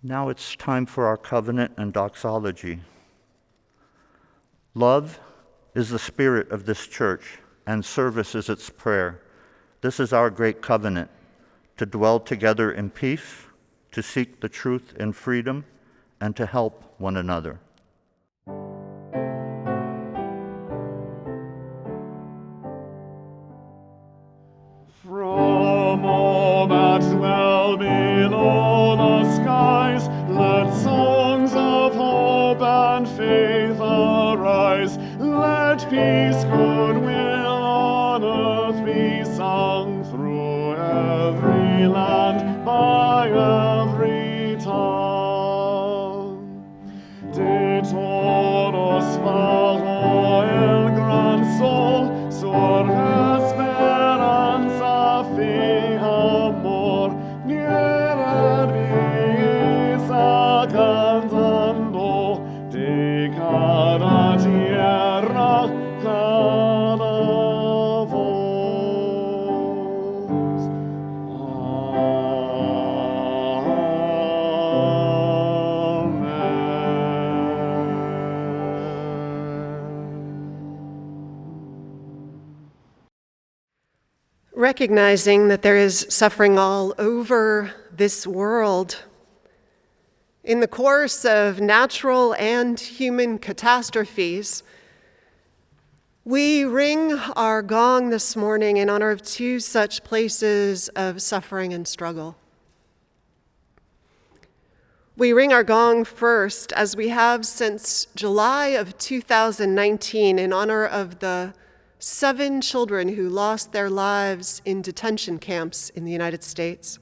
Now it's time for our covenant and doxology. Love is the spirit of this church, and service is its prayer. This is our great covenant, to dwell together in peace, to seek the truth in freedom, and to help one another. From all that dwell below the skies, let songs of hope and faith arise. Let peace, goodwill on earth be sung through every land, by every tongue. De todos bajo el gran sol, surge esperanza, fe, amor, nieve belleza cantando, de cada tierra, cada voz. Recognizing that there is suffering all over this world, in the course of natural and human catastrophes, we ring our gong this morning in honor of two such places of suffering and struggle. We ring our gong first, as we have since July of 2019, in honor of the 7 children who lost their lives in detention camps in the United States.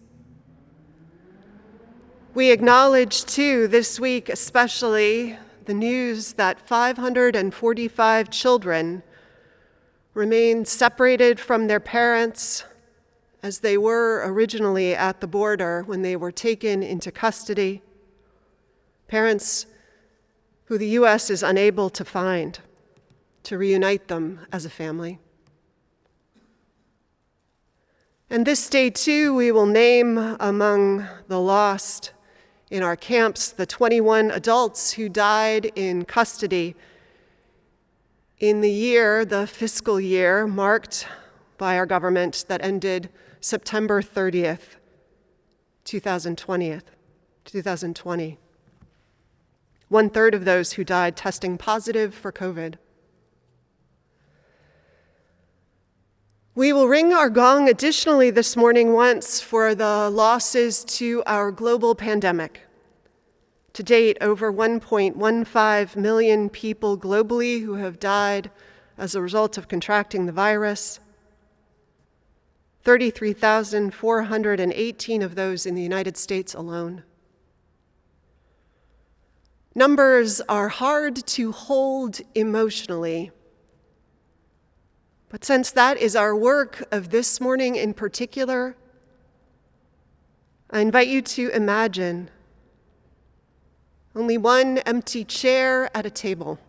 We acknowledge, too, this week especially, the news that 545 children remain separated from their parents as they were originally at the border when they were taken into custody, parents who the U.S. is unable to find to reunite them as a family. And this day, too, we will name among the lost in our camps the 21 adults who died in custody in the fiscal year marked by our government that ended September 30th, 2020. 1/3 of those who died testing positive for COVID. We will ring our gong additionally this morning once for the losses to our global pandemic. To date, over 1.15 million people globally who have died as a result of contracting the virus. 33,418 of those in the United States alone. Numbers are hard to hold emotionally. But since that is our work of this morning in particular, I invite you to imagine only one empty chair at a table,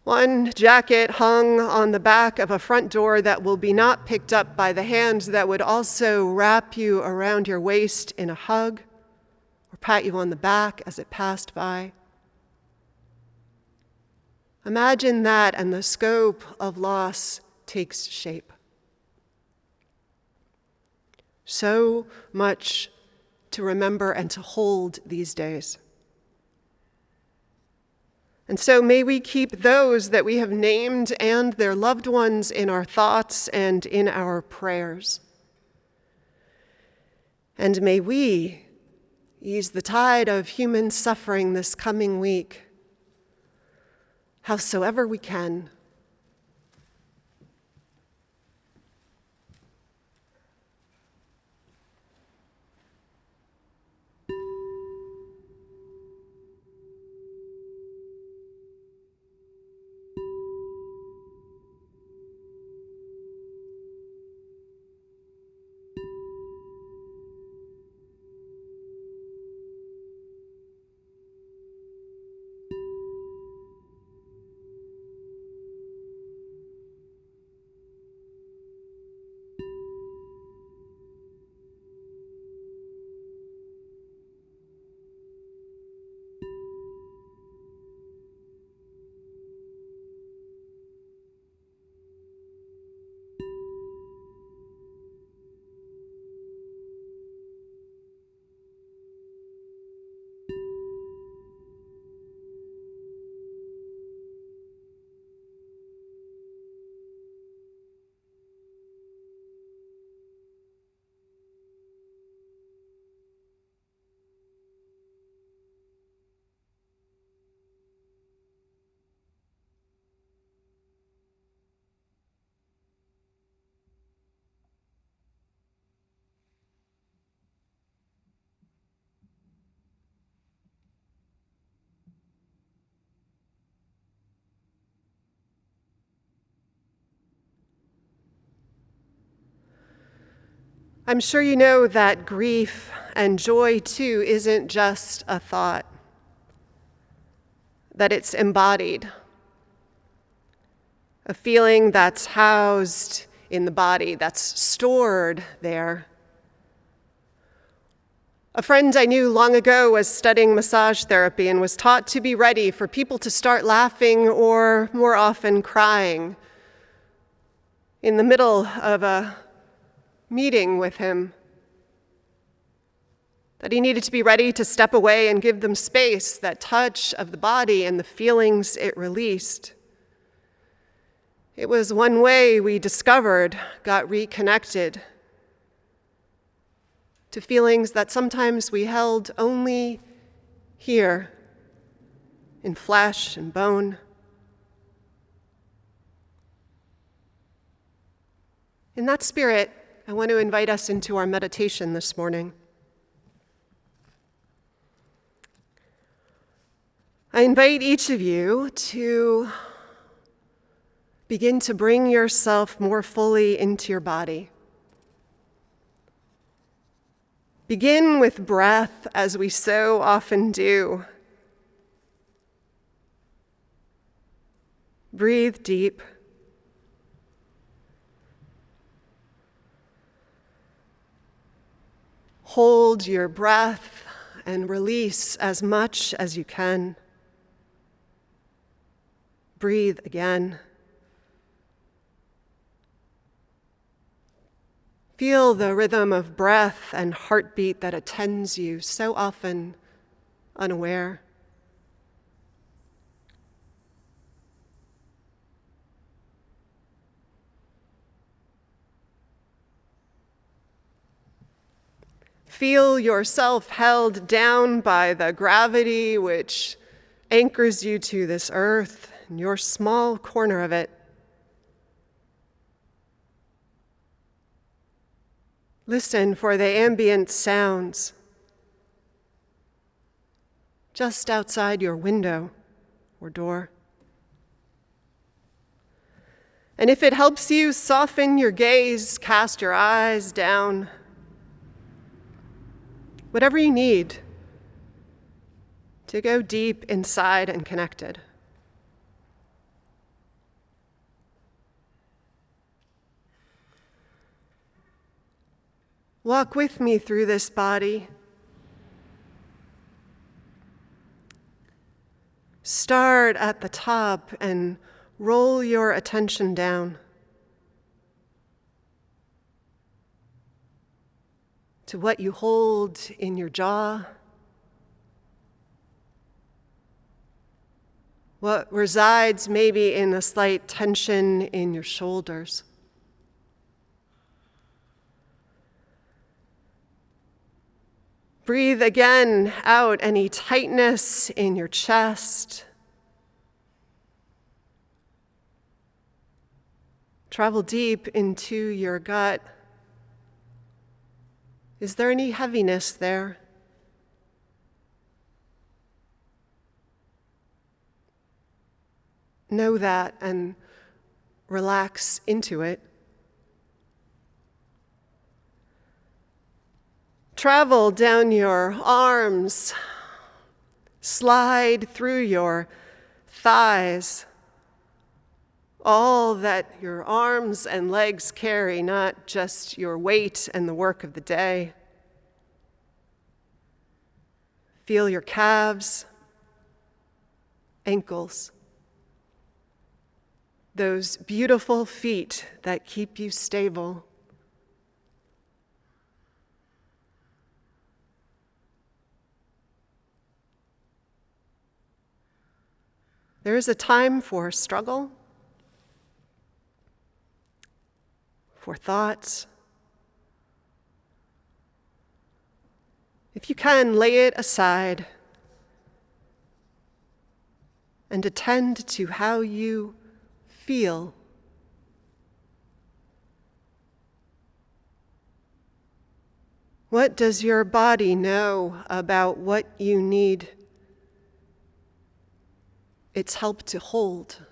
one jacket hung on the back of a front door that will be not picked up by the hand that would also wrap you around your waist in a hug or pat you on the back as it passed by. Imagine that, and the scope of loss takes shape. So much to remember and to hold these days. And so may we keep those that we have named and their loved ones in our thoughts and in our prayers. And may we ease the tide of human suffering this coming week, howsoever we can. I'm sure you know that grief and joy, too, isn't just a thought, that it's embodied, a feeling that's housed in the body, that's stored there. A friend I knew long ago was studying massage therapy and was taught to be ready for people to start laughing or, more often, crying in the middle of a meeting with him, that he needed to be ready to step away and give them space, that touch of the body and the feelings it released. It was one way we discovered, got reconnected to feelings that sometimes we held only here in flesh and bone. In that spirit, I want to invite us into our meditation this morning. I invite each of you to begin to bring yourself more fully into your body. Begin with breath, as we so often do. Breathe deep. Hold your breath and release as much as you can. Breathe again. Feel the rhythm of breath and heartbeat that attends you, so often unaware. Feel yourself held down by the gravity which anchors you to this earth and your small corner of it. Listen for the ambient sounds just outside your window or door. And if it helps you soften your gaze, cast your eyes down. Whatever you need to go deep inside and connected. Walk with me through this body. Start at the top and roll your attention down to what you hold in your jaw, what resides maybe in a slight tension in your shoulders. Breathe again out any tightness in your chest. Travel deep into your gut. Is there any heaviness there? Know that and relax into it. Travel down your arms, slide through your thighs, all that your arms and legs carry, not just your weight and the work of the day. Feel your calves, ankles, those beautiful feet that keep you stable. There is a time for struggle, for thoughts. If you can, lay it aside and attend to how you feel. What does your body know about what you need its help to hold?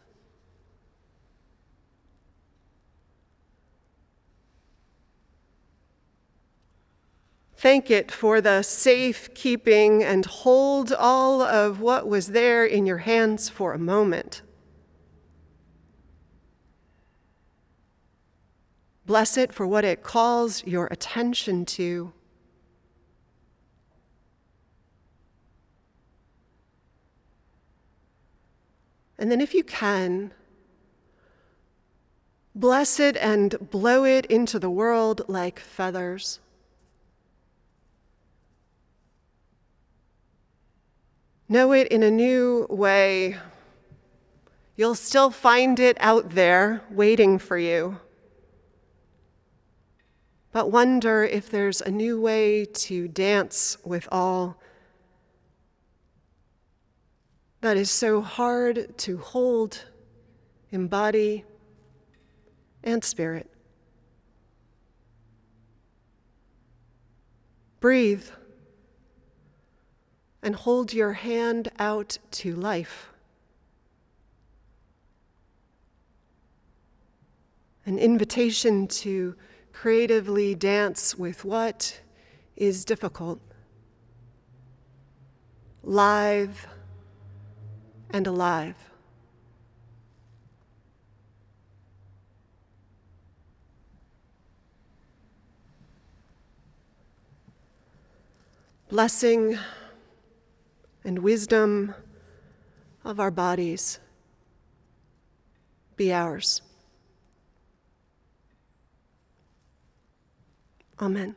Thank it for the safe keeping and hold all of what was there in your hands for a moment. Bless it for what it calls your attention to. And then if you can, bless it and blow it into the world like feathers. Know it in a new way. You'll still find it out there waiting for you. But wonder if there's a new way to dance with all that is so hard to hold in body and spirit. Breathe and hold your hand out to life. An invitation to creatively dance with what is difficult, live and alive. Blessing and wisdom of our bodies be ours. Amen.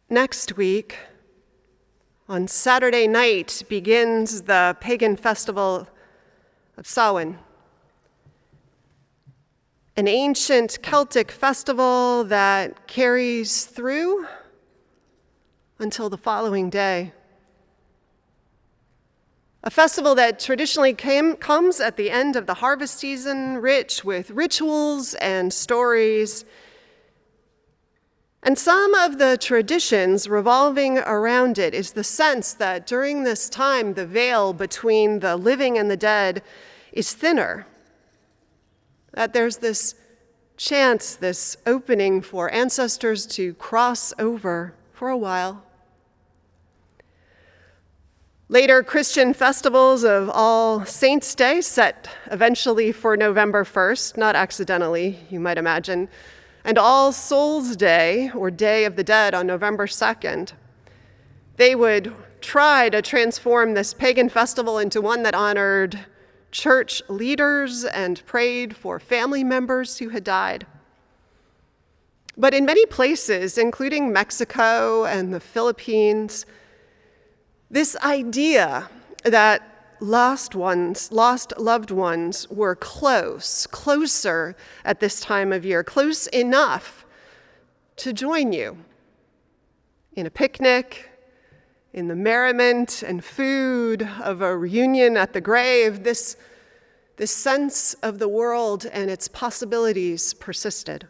Next week, on Saturday night, begins the Pagan festival of Sauwan, an ancient Celtic festival that carries through until the following day. A festival that traditionally comes at the end of the harvest season, rich with rituals and stories. And some of the traditions revolving around it is the sense that during this time, the veil between the living and the dead is thinner. That there's this chance, this opening for ancestors to cross over for a while. Later, Christian festivals of All Saints' Day, set eventually for November 1st, not accidentally, you might imagine, and All Souls' Day, or Day of the Dead, on November 2nd. They would try to transform this pagan festival into one that honored church leaders and prayed for family members who had died. But in many places, including Mexico and the Philippines, this idea that lost loved ones were closer at this time of year, close enough to join you in a picnic, in the merriment and food of a reunion at the grave, this sense of the world and its possibilities persisted.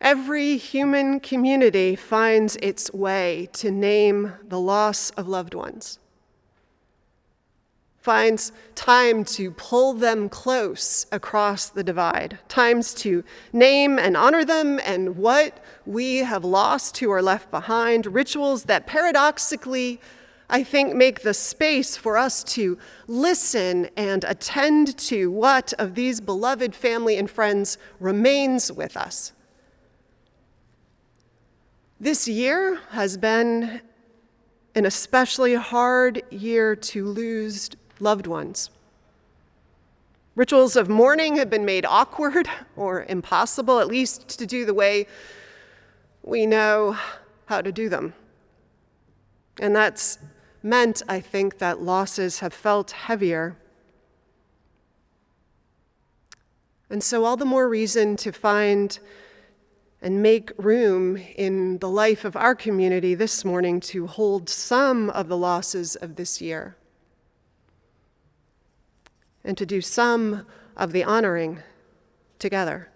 Every human community finds its way to name the loss of loved ones, finds time to pull them close across the divide, times to name and honor them and what we have lost who are left behind, rituals that paradoxically, I think, make the space for us to listen and attend to what of these beloved family and friends remains with us. This year has been an especially hard year to lose loved ones. Rituals of mourning have been made awkward or impossible, at least to do the way we know how to do them. And that's meant, I think, that losses have felt heavier. And so all the more reason to find and make room in the life of our community this morning to hold some of the losses of this year and to do some of the honoring together.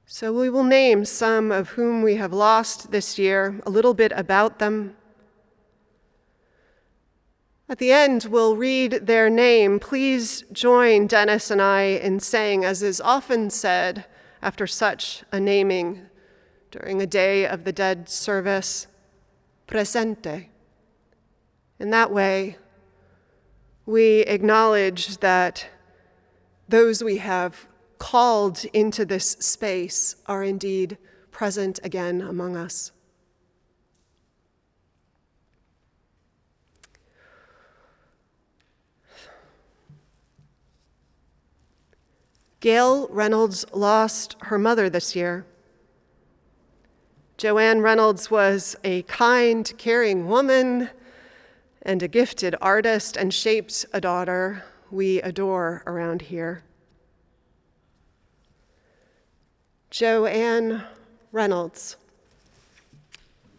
So we will name some of whom we have lost this year, a little bit about them. At the end, we'll read their name. Please join Dennis and I in saying, as is often said after such a naming during a Day of the Dead service, presente. In that way, we acknowledge that those we have called into this space are indeed present again among us. Gail Reynolds lost her mother this year. Joanne Reynolds was a kind, caring woman and a gifted artist and shaped a daughter we adore around here. Joanne Reynolds,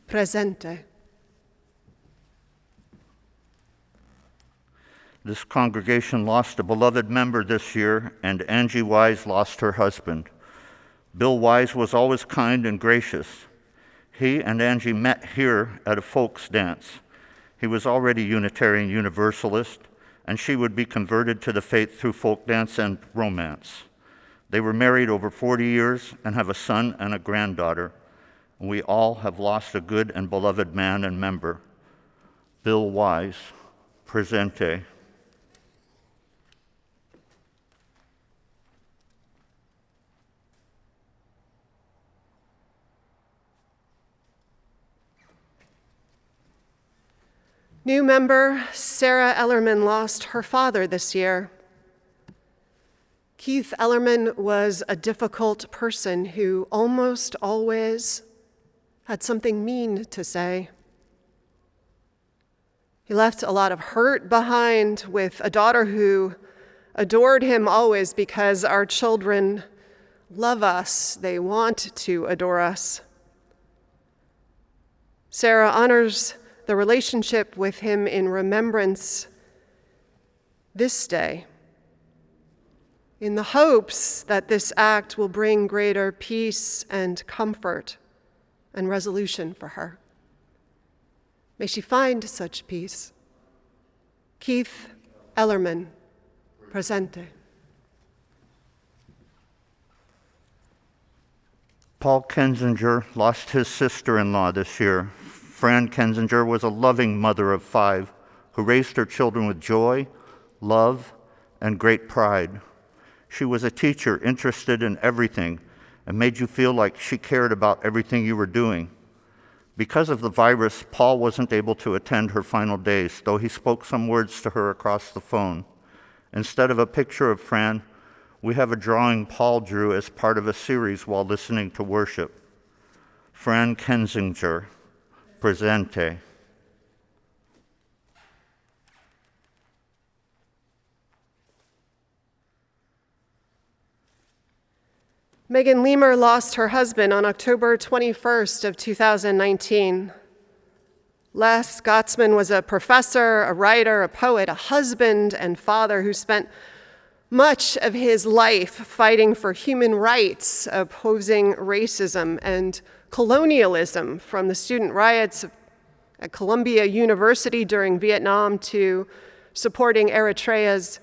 presente. This congregation lost a beloved member this year, and Angie Wise lost her husband. Bill Wise was always kind and gracious. He and Angie met here at a folks dance. He was already Unitarian Universalist, and she would be converted to the faith through folk dance and romance. They were married over 40 years and have a son and a granddaughter. And we all have lost a good and beloved man and member. Bill Wise, presente. New member Sarah Ellerman lost her father this year. Keith Ellerman was a difficult person who almost always had something mean to say. He left a lot of hurt behind with a daughter who adored him always because our children love us. They want to adore us. Sarah honors the relationship with him in remembrance this day, in the hopes that this act will bring greater peace and comfort and resolution for her. May she find such peace. Keith Ellerman, presente. Paul Kensinger lost his sister-in-law this year. Fran Kensinger was a loving mother of 5 who raised her children with joy, love, and great pride. She was a teacher interested in everything and made you feel like she cared about everything you were doing. Because of the virus, Paul wasn't able to attend her final days, though he spoke some words to her across the phone. Instead of a picture of Fran, we have a drawing Paul drew as part of a series while listening to worship. Fran Kensinger, presente. Megan Lemur lost her husband on October 21st of 2019. Les Gottsman was a professor, a writer, a poet, a husband and father who spent much of his life fighting for human rights, opposing racism and colonialism, from the student riots at Columbia University during Vietnam to supporting Eritreans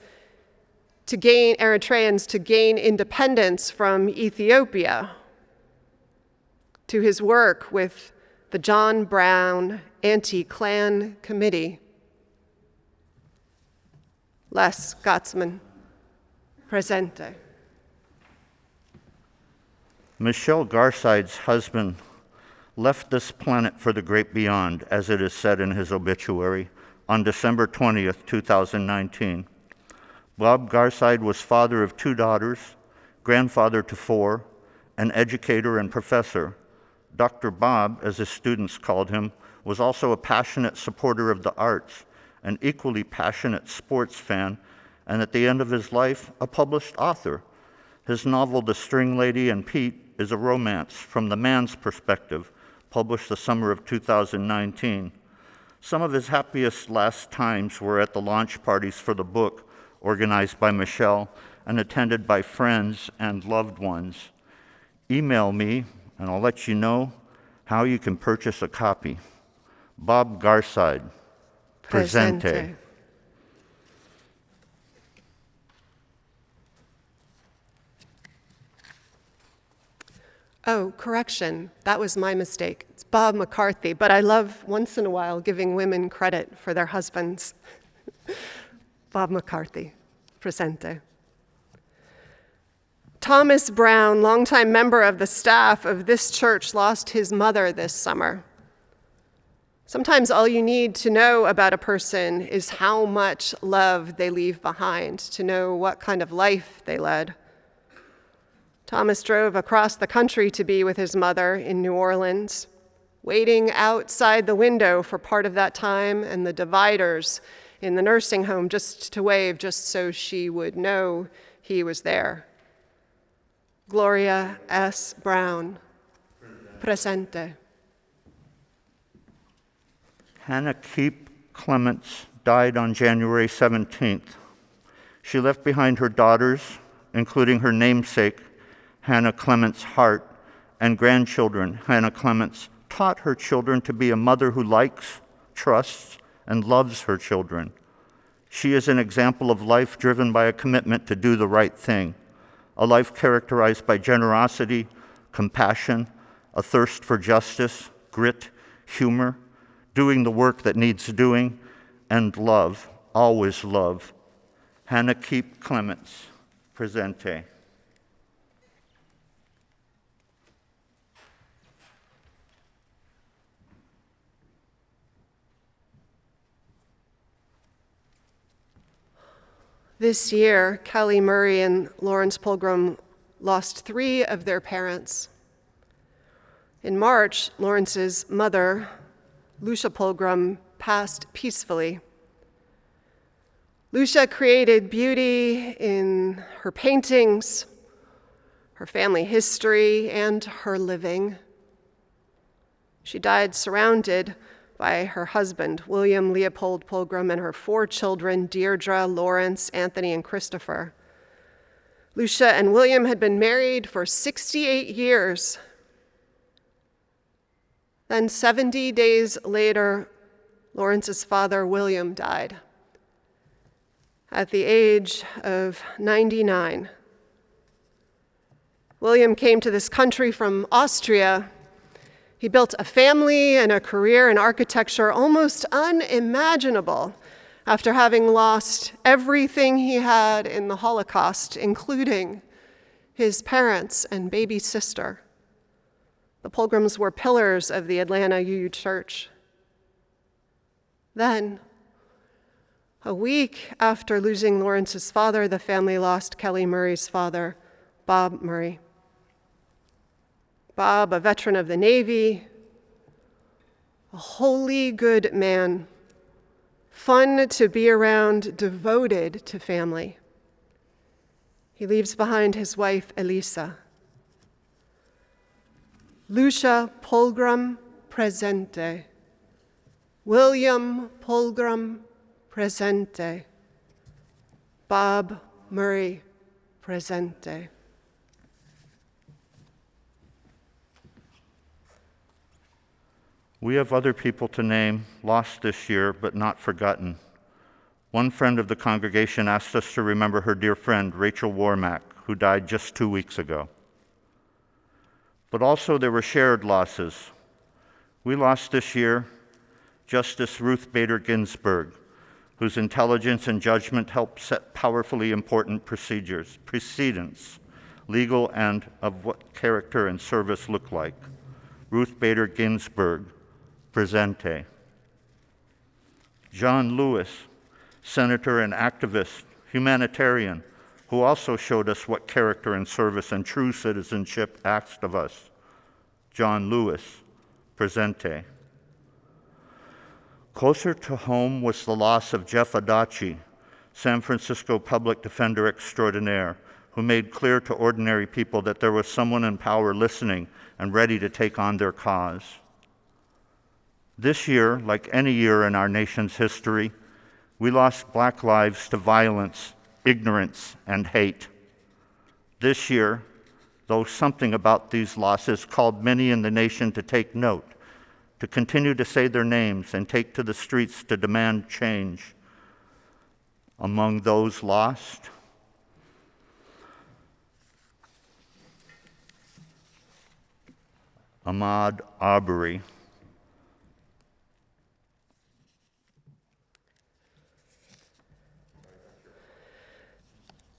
to gain independence from Ethiopia, to his work with the John Brown Anti-Klan Committee. Les Gottsman, presente. Michelle Garside's husband left this planet for the great beyond, as it is said in his obituary, on December 20th, 2019. Bob Garside was father of 2 daughters, grandfather to 4, an educator and professor. Dr. Bob, as his students called him, was also a passionate supporter of the arts, an equally passionate sports fan, and at the end of his life, a published author. His novel, The String Lady and Pete, is a romance from the man's perspective, published the summer of 2019. Some of his happiest last times were at the launch parties for the book, organized by Michelle and attended by friends and loved ones. Email me, and I'll let you know how you can purchase a copy. Bob Garside, presente. Oh, correction, that was my mistake. It's Bob McCarthy, but I love once in a while giving women credit for their husbands. Bob McCarthy, presente. Thomas Brown, longtime member of the staff of this church, lost his mother this summer. Sometimes all you need to know about a person is how much love they leave behind, to know what kind of life they led. Thomas drove across the country to be with his mother in New Orleans, waiting outside the window for part of that time and the dividers in the nursing home just to wave, just so she would know he was there. Gloria S. Brown, presente. Hannah Keep Clements died on January 17th. She left behind her daughters, including her namesake, Hannah Clements Hart, and grandchildren. Hannah Clements taught her children to be a mother who likes, trusts, and loves her children. She is an example of life driven by a commitment to do the right thing, a life characterized by generosity, compassion, a thirst for justice, grit, humor, doing the work that needs doing, and love, always love. Hannah Keep Clements, presente. This year, Kelly Murray and Lawrence Pilgrim lost 3 of their parents. In March, Lawrence's mother, Lucia Pilgrim, passed peacefully. Lucia created beauty in her paintings, her family history, and her living. She died surrounded by her husband, William Leopold Pilgrim, and her 4 children, Deirdre, Lawrence, Anthony, and Christopher. Lucia and William had been married for 68 years. Then 70 days later, Lawrence's father, William, died. at the age of 99. William came to this country from Austria. He built a family and a career in architecture almost unimaginable after having lost everything he had in the Holocaust, including his parents and baby sister. The Pilgrims were pillars of the Atlanta UU Church. Then, a week after losing Lawrence's father, the family lost Kelly Murray's father, Bob Murray. Bob, a veteran of the Navy, a wholly good man, fun to be around, devoted to family. He leaves behind his wife, Elisa. Lucia Pilgrim, presente. William Pilgrim, presente. Bob Murray, presente. We have other people to name, lost this year, but not forgotten. One friend of the congregation asked us to remember her dear friend, Rachel Warmack, who died just 2 weeks ago. But also there were shared losses. We lost this year Justice Ruth Bader Ginsburg, whose intelligence and judgment helped set powerfully important precedents, legal and of what character and service look like. Ruth Bader Ginsburg, presente. John Lewis, senator and activist, humanitarian, who also showed us what character and service and true citizenship asked of us. John Lewis, presente. Closer to home was the loss of Jeff Adachi, San Francisco public defender extraordinaire, who made clear to ordinary people that there was someone in power listening and ready to take on their cause. This year, like any year in our nation's history, we lost Black lives to violence, ignorance, and hate. This year, though something about these losses called many in the nation to take note, to continue to say their names and take to the streets to demand change. Among those lost, Ahmad Aubry.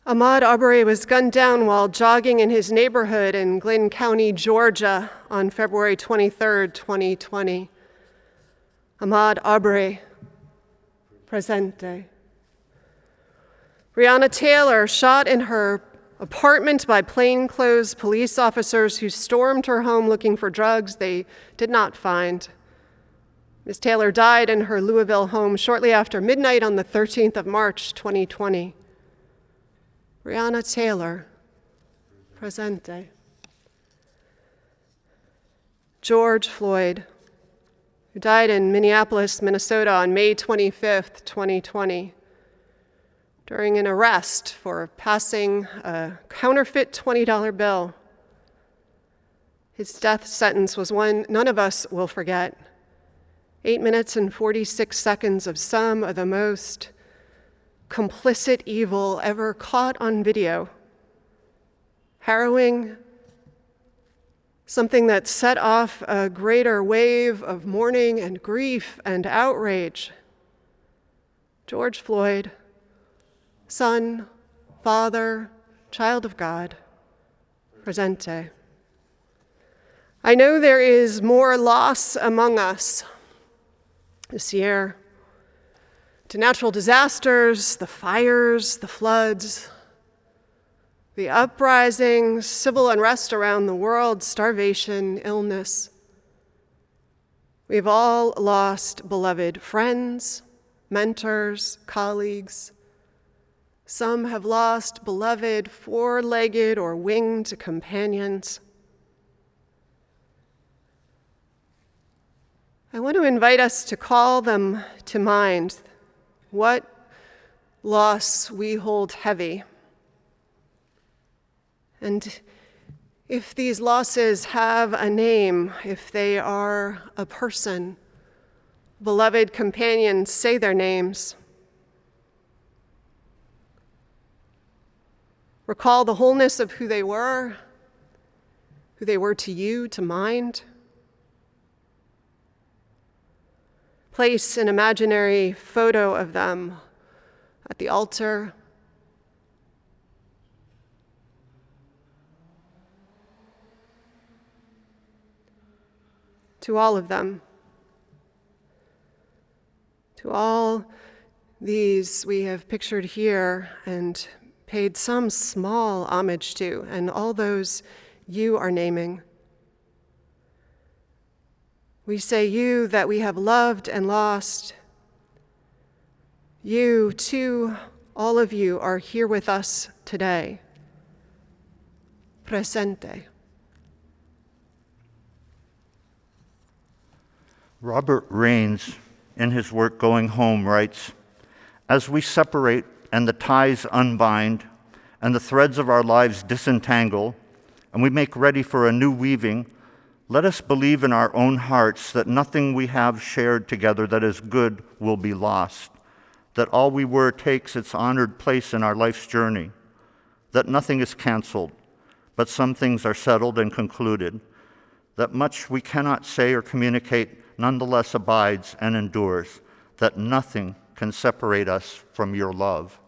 Ahmad Aubry was gunned down while jogging in his neighborhood in Glynn County, Georgia on February 23, 2020. Ahmad Aubry, presente. Breonna Taylor, shot in her apartment by plainclothes police officers who stormed her home looking for drugs they did not find. Ms. Taylor died in her Louisville home shortly after midnight on the 13th of March, 2020. Breonna Taylor, presente. George Floyd, who died in Minneapolis, Minnesota on May 25th, 2020, during an arrest for passing a counterfeit $20 bill. His death sentence was one none of us will forget. 8 minutes and 46 seconds of some of the most complicit evil ever caught on video. Harrowing, something that set off a greater wave of mourning and grief and outrage. George Floyd, son, father, child of God, presente. I know there is more loss among us this year. To natural disasters, the fires, the floods, the uprisings, civil unrest around the world, starvation, illness. We've all lost beloved friends, mentors, colleagues. Some have lost beloved four-legged or winged companions. I want to invite us to call them to mind. What loss we hold heavy. And if these losses have a name, if they are a person, beloved companions, say their names. Recall the wholeness of who they were to you, to mind. Place an imaginary photo of them at the altar. To all of them. To all these we have pictured here and paid some small homage to, and all those you are naming. We say you that we have loved and lost. You, too, all of you are here with us today. Presente. Robert Raines, in his work Going Home, writes, "As we separate and the ties unbind and the threads of our lives disentangle, and we make ready for a new weaving, let us believe in our own hearts that nothing we have shared together that is good will be lost, that all we were takes its honored place in our life's journey, that nothing is canceled, but some things are settled and concluded, that much we cannot say or communicate nonetheless abides and endures, that nothing can separate us from your love."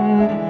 Amen.